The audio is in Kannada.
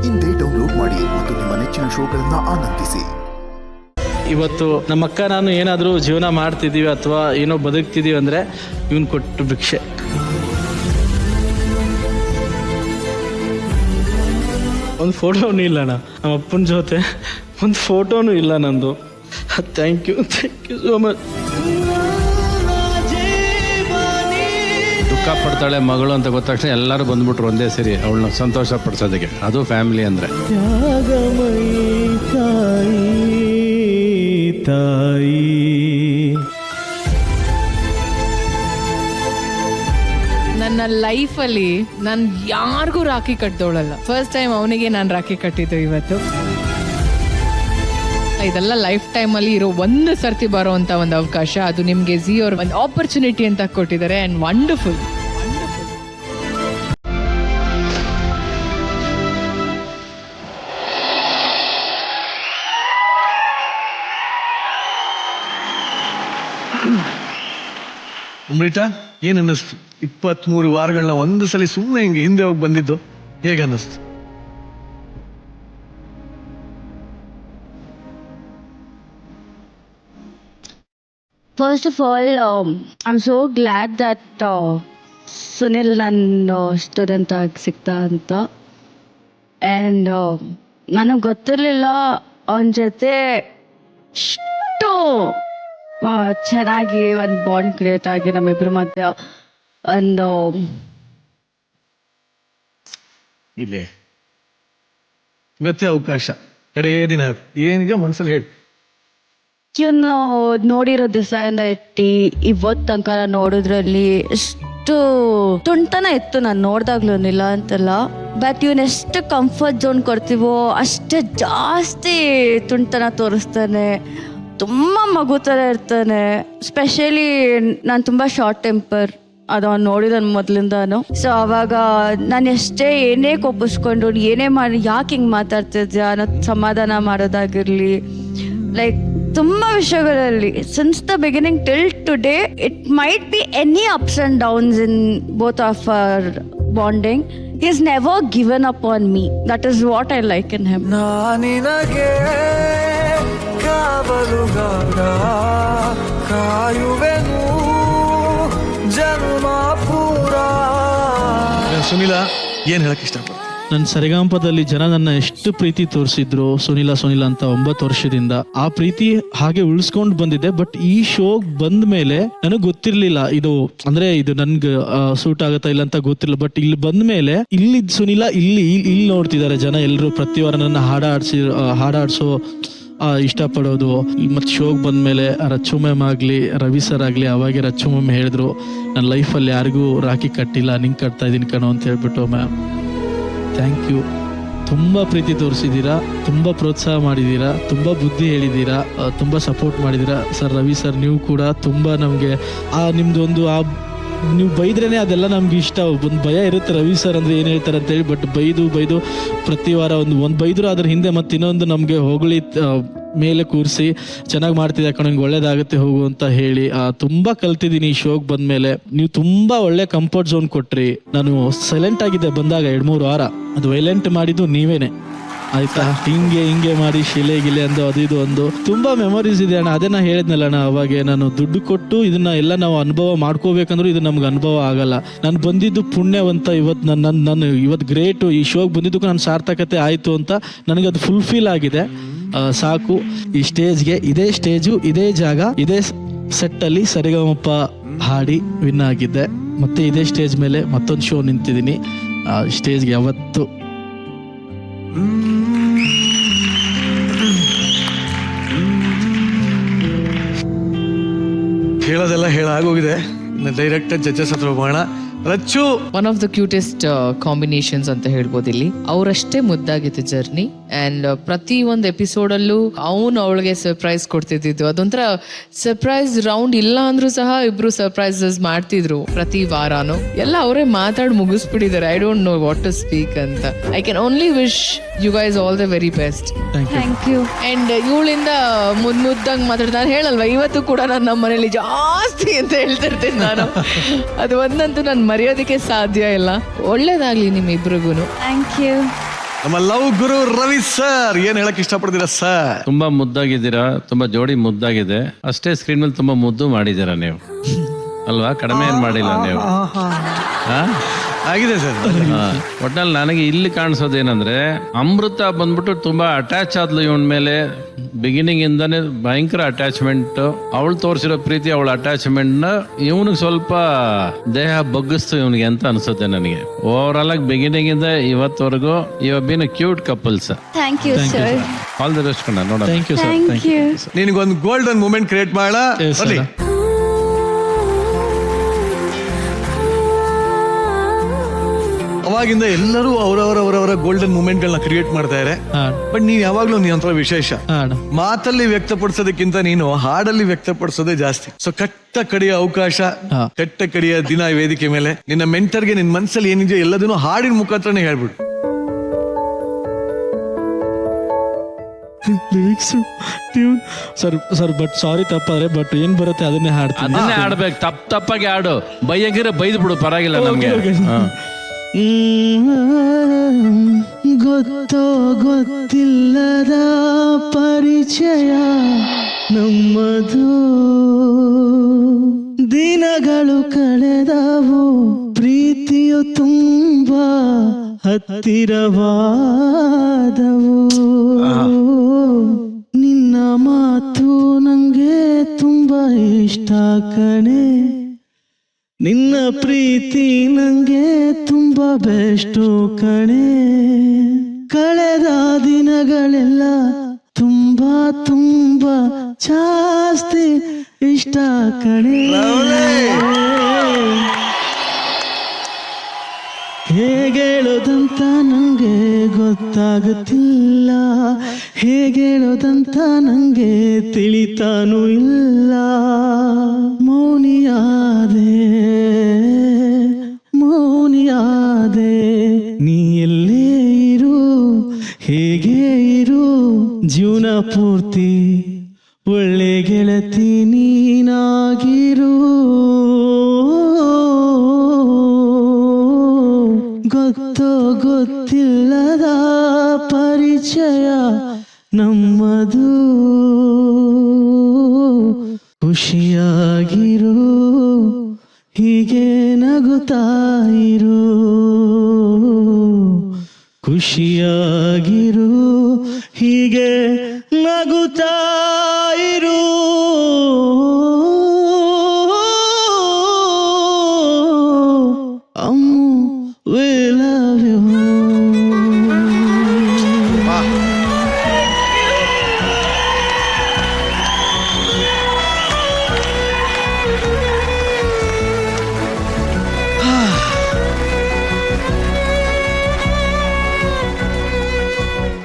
ಇಂದೇ ಡೌನ್ಲೋಡ್ ಮಾಡಿ ಮತ್ತು ನಿಮ್ಮ ನೆಚ್ಚಿನ ಶೋಗಳನ್ನ ಆನಂದಿಸಿ. ಇವತ್ತು ನಮ್ಮ ಅಕ್ಕ ನಾನು ಏನಾದರೂ ಜೀವನ ಮಾಡ್ತಿದ್ದೀವಿ ಅಥವಾ ಏನೋ ಬದುಕ್ತಿದ್ದೀವಿ ಅಂದರೆ ಇವನು ಕೊಟ್ಟು ಭಿಕ್ಷೆ. ಒಂದು ಫೋಟೋನೂ ಇಲ್ಲ ಅಣ್ಣ, ನಮ್ಮ ಅಪ್ಪನ ಜೊತೆ ಒಂದು ಫೋಟೋನೂ ಇಲ್ಲ ನಂದು. Thank you so much. ದುಃಖ ಪಡ್ತಾಳೆ ಮಗಳು ಅಂತ ಗೊತ್ತಾಕ್ಷಣ ಎಲ್ಲರೂ ಬಂದ್ಬಿಟ್ರು ಒಂದೇ ಸರಿ ಅವಳನ್ನ ಸಂತೋಷ ಪಡಿಸೋದಕ್ಕೆ. ಅದು ಫ್ಯಾಮಿಲಿ ಅಂದರೆ. ತಾಯಿ ನನ್ನ ಲೈಫಲ್ಲಿ ನಾನು ಯಾರಿಗೂ ರಾಖಿ ಕಟ್ಟೋಳಲ್ಲ. ಫಸ್ಟ್ ಟೈಮ್ ಅವನಿಗೆ ನಾನು ರಾಖಿ ಕಟ್ಟಿದ್ದು ಇವತ್ತು. ಇದೆಲ್ಲ ಲೈಫ್ ಟೈಮಲ್ಲಿ ಇರೋ ಒಂದು ಸರ್ತಿ ಬರೋವಂಥ ಒಂದು ಅವಕಾಶ. ಅದು ನಿಮಗೆ ಝೀ ಅವ್ರ ಒಂದು ಆಪರ್ಚುನಿಟಿ ಅಂತ ಕೊಟ್ಟಿದ್ದಾರೆ. And wonderful. ಅಮೃತ, ಏನ್ ಅನ್ನಿಸ್ತು 23 ವಾರಗಳನ್ನ ಒಂದು ಸಲ ಸುಮ್ಮನೆ ಹಿಂಗೆ ಹಿಂದೆ ಹೋಗಿ ಬಂದಿದ್ದು ಹೇಗೆ ಅನ್ನಿಸ್ತು? First of all, I'm so glad that Sunil ನನ್ನ ಸ್ಟೂಡೆಂಟ್ ಆಗಿ ಸಿಗ್ತಾ ಅಂತ. ಆ್ಯಂಡ್ ನನಗೆ ಗೊತ್ತಿರಲಿಲ್ಲ ಅವನ ಜೊತೆ ಇಷ್ಟು ಚೆನ್ನಾಗಿ ಒಂದು ಬಾಂಡ್ ಕ್ರಿಯೇಟ್ ಆಗಿ ನಮ್ಮಿಬ್ಬರ ಮಧ್ಯೆ ಒಂದು ಇಲ್ಲಿ ಇವತ್ತೇ ಅವಕಾಶ, ಕಡೆ ದಿನ ಏನಿದೆ ಮನಸ್ಸಲ್ಲಿ ಹೇಳಿ. ಇವನು ನೋಡಿರೋ ದಿವಸದಿಂದ ಇಟ್ಟು ಇವತ್ತು ತನಕ ನೋಡೋದ್ರಲ್ಲಿ ಎಷ್ಟು ತುಂಟನ ಇತ್ತು. ನಾನು ನೋಡ್ದಾಗ್ಲೂ ಇಲ್ಲ ಅಂತಲ್ಲ, ಬಟ್ ಇವನ್ ಎಷ್ಟು ಕಂಫರ್ಟ್ ಝೋನ್ ಕೊಡ್ತೀವೋ ಅಷ್ಟೇ ಜಾಸ್ತಿ ತುಂಟನ ತೋರಿಸ್ತಾನೆ. ತುಂಬ ಮಗು ಥರ ಇರ್ತಾನೆ. ಸ್ಪೆಷಲಿ ನಾನು ತುಂಬ ಶಾರ್ಟ್ ಟೆಂಪರ್, ಅದು ಅವ್ನು ನೋಡಿದನು ಮೊದಲಿಂದಾನು. ಸೊ ಅವಾಗ ನಾನು ಎಷ್ಟೇ ಏನೇ ಕೋಪಿಸ್ಕೊಂಡು ಏನೇ ಮಾಡಿ ಯಾಕೆ ಹಿಂಗೆ ಮಾತಾಡ್ತಿದ್ಯಾ ಅನ್ನೋದು ಸಮಾಧಾನ ಮಾಡೋದಾಗಿರಲಿ, ಲೈಕ್ ತುಂಬ ವಿಷಯಗಳಲ್ಲಿ since the beginning till today it might be any ups and downs in both of our bonding. he has never given up on me. That is what I like in him. ನಾನಿನಗೆ ಕಾವಲುಗಾರ ಕಾಯುವೆನು ಜನ್ಮ ಪೂರ. ಸುನಿಲ, ಏನ್ ಹೇಳಕ್ ಇಷ್ಟಪಡ್ತೀನಿ? ನನ್ನ ಸರಿಗಂಪದಲ್ಲಿ ಜನ ನನ್ನ ಎಷ್ಟು ಪ್ರೀತಿ ತೋರಿಸಿದ್ರು ಸುನಿಲ ಅಂತ 9 ವರ್ಷದಿಂದ. ಆ ಪ್ರೀತಿ ಹಾಗೆ ಉಳಿಸ್ಕೊಂಡು ಬಂದಿದೆ. ಬಟ್ ಈ ಶೋಗ್ ಬಂದ ಮೇಲೆ ನನಗೆ ಗೊತ್ತಿರ್ಲಿಲ್ಲ ಇದು ಅಂದ್ರೆ ಇದು ನನ್ಗೆ ಸೂಟ್ ಆಗತ್ತಾ ಇಲ್ಲ ಅಂತ ಗೊತ್ತಿಲ್ಲ. ಬಟ್ ಇಲ್ಲಿ ಬಂದ ಮೇಲೆ ಇಲ್ಲಿ ಸುನಿಲ ಇಲ್ಲಿ ನೋಡ್ತಿದ್ದಾರೆ ಜನ ಎಲ್ಲರೂ. ಪ್ರತಿ ವಾರ ನನ್ನ ಹಾಡಾಡ್ಸೋ ಇಷ್ಟಪಡೋದು. ಮತ್ತೆ ಶೋಗ್ ಬಂದ್ಮೇಲೆ ರಚ್ಚು ಮ್ಯಾಮ್ ಆಗ್ಲಿ ರವಿ ಸರ್ ಆಗ್ಲಿ ಅವಾಗೆ ರಚ್ಚು ಮ್ಯಾಮ್ ಹೇಳಿದ್ರು, ನನ್ನ ಲೈಫಲ್ಲಿ ಯಾರಿಗೂ ರಾಖಿ ಕಟ್ಟಿಲ್ಲ, ನಿಂಗೆ ಕಟ್ತಾ ಇದೀನಿ ಕಣೋ ಅಂತ ಹೇಳ್ಬಿಟ್ಟು. Ma'am thank you. ತುಂಬ ಪ್ರೀತಿ ತೋರಿಸಿದ್ದೀರಾ, ತುಂಬ ಪ್ರೋತ್ಸಾಹ ಮಾಡಿದ್ದೀರಾ, ತುಂಬ ಬುದ್ಧಿ ಹೇಳಿದ್ದೀರಾ, ತುಂಬ ಸಪೋರ್ಟ್ ಮಾಡಿದ್ದೀರಾ. ಸರ್ ರವಿ ಸರ್ ನೀವು ಕೂಡ ತುಂಬ ನಮಗೆ ನಿಮ್ದೊಂದು ನೀವು ಬೈದ್ರೇನೆ ಅದೆಲ್ಲ ನಮ್ಗೆ ಇಷ್ಟ. ಒಂದು ಭಯ ಇರುತ್ತೆ ರವಿ ಸರ್ ಅಂದರೆ ಏನು ಹೇಳ್ತಾರೆ ಅಂತೇಳಿ. ಬಟ್ ಬೈದು ಪ್ರತಿ ವಾರ ಒಂದು ಬೈದ್ರು ಅದ್ರ ಹಿಂದೆ ಮತ್ತೆ ಇನ್ನೊಂದು ನಮಗೆ ಹೊಗಳಿ ಮೇಲೆ ಕೂರಿಸಿ ಚೆನ್ನಾಗಿ ಮಾಡ್ತಿದ್ದೆ ಕಣ, ನಿಂಗೆ ಒಳ್ಳೇದಾಗುತ್ತೆ ಹೋಗು ಅಂತ ಹೇಳಿ ತುಂಬ ಕಲ್ತಿದ್ದೀನಿ ಈ ಶೋಗೆ ಬಂದಮೇಲೆ. ನೀವು ತುಂಬ ಒಳ್ಳೆ ಕಂಫರ್ಟ್ ಝೋನ್ ಕೊಟ್ರಿ. ನಾನು ಸೈಲೆಂಟ್ ಆಗಿದ್ದೆ ಬಂದಾಗ 2-3 ವಾರ. ಅದು ವೈಲೆಂಟ್ ಮಾಡಿದ್ದು ನೀವೇನೆ ಆಯ್ತಾ. ಹಿಂಗೆ ಮಾಡಿ ಶಿಲೆ ಅಂದು ಅದು ಇದು ಒಂದು ತುಂಬಾ ಮೆಮೊರೀಸ್ ಇದೆ ಅಣ್ಣ. ಅದೇ ನಾ ಹೇಳಿದ್ನಲ್ಲ ಅಣ್ಣ ಅವಾಗೆ, ನಾನು ದುಡ್ಡು ಕೊಟ್ಟು ಇದನ್ನ ಎಲ್ಲ ನಾವು ಅನುಭವ ಮಾಡ್ಕೋಬೇಕಂದ್ರೂ ಇದು ನಮ್ಗೆ ಅನುಭವ ಆಗಲ್ಲ. ನಾನು ಬಂದಿದ್ದು ಪುಣ್ಯವಂತ. ಇವತ್ತು ನಾನು ಇವತ್ತು ಗ್ರೇಟು. ಈ ಶೋಗೆ ಬಂದಿದ್ದಕ್ಕೂ ನನ್ನ ಸಾರ್ಥಕತೆ ಆಯಿತು ಅಂತ ನನಗೆ ಅದು ಫುಲ್ಫಿಲ್ ಆಗಿದೆ. ಸಾಕು. ಈ ಸ್ಟೇಜ್ಗೆ ಇದೇ ಸ್ಟೇಜು ಇದೇ ಜಾಗ ಇದೇ ಸೆಟ್ಟಲ್ಲಿ ಸರಿಗಮಪ್ಪ ಹಾಡಿ ವಿನ್ ಆಗಿದ್ದೆ. ಮತ್ತೆ ಇದೇ ಸ್ಟೇಜ್ ಮೇಲೆ ಮತ್ತೊಂದು ಶೋ ನಿಂತಿದ್ದೀನಿ. ಸ್ಟೇಜ್ಗೆ ಯಾವತ್ತು ಹೇಳೋದೆಲ್ಲ ಹೇಳಾಗೋಗಿದೆ. ಡೈರೆಕ್ಟ್ ಜಡ್ಜಸ್ ಹತ್ರ ಹೋಗೋಣ. Rachchu one of the cutest combinations ಅಂತ ಹೇಳ್ಬೋದು ಇಲ್ಲಿ. ಅವರಷ್ಟೇ ಮುದ್ದಾಗಿತ್ತು ಜರ್ನಿ. ಅಂಡ್ ಪ್ರತಿ ಒಂದು ಎಪಿಸೋಡಲ್ಲೂ ಅವಳಿಗೆ ಸರ್ಪ್ರೈಸ್ ಕೊಡ್ತಿದ್ದು. ಅದೊಂಥರ ಸರ್ಪ್ರೈಸ್ ರೌಂಡ್ ಇಲ್ಲ ಅಂದ್ರೂ ಸಹ ಇಬ್ರು ಸರ್ಪ್ರೈಸಸ್ ಮಾಡ್ತಿದ್ರು ಪ್ರತಿ ವಾರಾನು. ಎಲ್ಲ ಅವರೇ ಮಾತಾಡಿ ಮುಗಿಸ್ಬಿಟ್ಟಿದ್ದಾರೆ. I don't know what to speak ಅಂತ. I can only wish you guys all the very best. Thank you. And ಇವಳಿಂದ ಮುದ್ದಂಗೆ ಮಾತಾಡ್ತಾ ನಾನು ಹೇಳಲ್ವಾ, ಇವತ್ತು ಕೂಡ ನಾನು ನಮ್ಮ ಮನೇಲಿ ಜಾಸ್ತಿ ಅಂತ ಹೇಳ್ತಿರ್ತೇನೆ ನಾನು. ಅದು ಒಂದಂತೂ ನಾನು ಮರೆಯೋದಕ್ಕೆ ಸಾಧ್ಯ ಇಲ್ಲ. ಒಳ್ಳೇದಾಗ್ಲಿ ನಿಮ್ಮಿಬ್ರಿಗೂ. Thank you. ನಮ್ಮ ಲವ್ ಗುರು ರವಿ ಸರ್ ಏನ್ ಹೇಳಕ್ ಇಷ್ಟಪಡ್ತೀರಾ ಸರ್? ತುಂಬಾ ಮುದ್ದಾಗಿದ್ದೀರಾ, ತುಂಬಾ ಜೋಡಿ ಮುದ್ದಾಗಿದೆ. ಅಷ್ಟೇ ಸ್ಕ್ರೀನ್ ಮೇಲೆ ತುಂಬಾ ಮುದ್ದು ಮಾಡಿದ್ದೀರಾ ನೀವು ಅಲ್ವಾ? ಕಡಿಮೆ ಏನ್ ಮಾಡಿಲ್ಲ ನೀವು. ಹಾ? ಆಗಿದೆ ಸರ್. ಒಟ್ನಲ್ಲಿ ನನಗೆ ಇಲ್ಲಿ ಕಾಣಿಸೋದೇನಂದ್ರೆ ಅಮೃತ ಬಂದ್ಬಿಟ್ಟು ತುಂಬಾ ಅಟ್ಯಾಚ್ ಆದ್ಲು ಇವನ್ ಮೇಲೆ. ಬಿಗಿನಿಂಗ್ ಇಂದಾನೆ ಭಯಂಕರ ಅಟ್ಯಾಚ್ಮೆಂಟ್. ಅವಳು ತೋರಿಸಿರೋ ಪ್ರೀತಿ, ಅವಳ ಅಟ್ಯಾಚ್ಮೆಂಟ್ ನ ಇವನಿಗೆ ಸ್ವಲ್ಪ ದೇಹ ಬಗ್ಗಿಸ್ತು ಇವನಿಗೆ ಅಂತ ಅನ್ಸುತ್ತೆ ನನಗೆ. ಓವರ್ ಆಲ್ ಆಗಿ ಬಿಗಿನಿಂಗ್ ಇಂದ ಇವತ್ತವರೆಗೂ you have been a cute couples. Thank you sir. All the best ಕಣ. ನೋಡೋಣ. Thank you sir. Thank you. ನಿನಗೊಂದು ಗೋಲ್ಡನ್ ಮೂಮೆಂಟ್ ಕ್ರಿಯೇಟ್ ಮಾಡ. Yes, sir. ಅವಾಗಿಂದ ಎಲ್ಲರೂ ಅವರವರ ಗೋಲ್ಡನ್ ಮೂಮೆಂಟ್ ಗಳನ್ನ ಕ್ರಿಯೇಟ್ ಮಾಡ್ತಾ ಇದ್ದಾರೆ. ಬಟ್ ನೀನ್ ಯಾವಾಗ್ಲೂ ನೀನ್ ಒಂಥರ ವಿಶೇಷ. ಮಾತಲ್ಲಿ ವ್ಯಕ್ತಪಡಿಸೋದಕ್ಕಿಂತ ನೀನು ಹಾಡಲ್ಲಿ ವ್ಯಕ್ತಪಡಿಸೋದೇ ಜಾಸ್ತಿ. ಸೊ ಕಟ್ಟ ಕಡಿಯ ಅವಕಾಶ, ಕಟ್ಟ ಕಡಿಯ ದಿನ ವೇದಿಕೆ ಮೇಲೆ ನಿನ್ನ ಮೆಂಟರ್ಗೆ ನಿನ್ ಮನ್ಸಲ್ಲಿ ಏನಿದೆಯೋ ಎಲ್ಲದನ್ನು ಹಾಡಿನ ಮುಖಾಂತರನೇ ಹೇಳ್ಬಿಡು. ಸರ್ ಬಟ್ ಸಾರಿ ತಪ್ಪಾದ್ರೆ, ಬಟ್ ಏನ್ ಬರುತ್ತೆ ಅದನ್ನೇ ಹಾಡ್ತೀನಿ. ಅದನ್ನೇ ಆಡ್ಬೇಕು. ತಪ್ಪಾಗಿ ಆಡು. ಬೈಯಂಗಿರ ಬೈದ್ ಬಿಡು, ಪರವಾಗಿಲ್ಲ ನಮ್ಗೆ. ಗೊತ್ತೋ ಗೊತ್ತಿಲ್ಲದ ಪರಿಚಯ ನಮ್ಮದು, ದಿನಗಳು ಕಳೆದವು, ಪ್ರೀತಿಯು ತುಂಬಾ ಹತ್ತಿರವಾದವು. ನಿನ್ನ ಮಾತು ನಂಗೆ ತುಂಬಾ ಇಷ್ಟ ಕಣೆ, ನಿನ್ನ ಪ್ರೀತಿ ನಂಗೆ ತುಂಬಾ ಬೆಸ್ಟು ಕಣೆ. ಕಳೆದ ದಿನಗಳೆಲ್ಲ ತುಂಬಾ ತುಂಬಾ ಜಾಸ್ತಿ ಇಷ್ಟ ಕಣೆ. ಹೇಗೇಳೋದಂತ ನಂಗೆ ಗೊತ್ತಾಗುತ್ತಿಲ್ಲ, ಹೇಗೇಳೋದಂತ ನಂಗೆ ತಿಳಿತಾನೂ ಇಲ್ಲ. ಮೌನಿಯಾದೆ ಮೌನಿಯಾದೆ, ನೀ ಎಲ್ಲೇ ಇರು, ಹೇಗೆ ಇರು, ಜೀವನ ಪೂರ್ತಿ ಒಳ್ಳೆ ಗೆಳತಿ ನೀನಾಗಿರು. ಗೊತ್ತೋ ಗೊತ್ತಿಲ್ಲದ ಪರಿಚಯ ನಮ್ಮದು, ಖುಷಿಯಾಗಿರು, ಹೀಗೆ ನಗುತ್ತಾಯಿರು, ಖುಷಿಯಾಗಿರು, ಹೀಗೆ ನಗುತ್ತಾ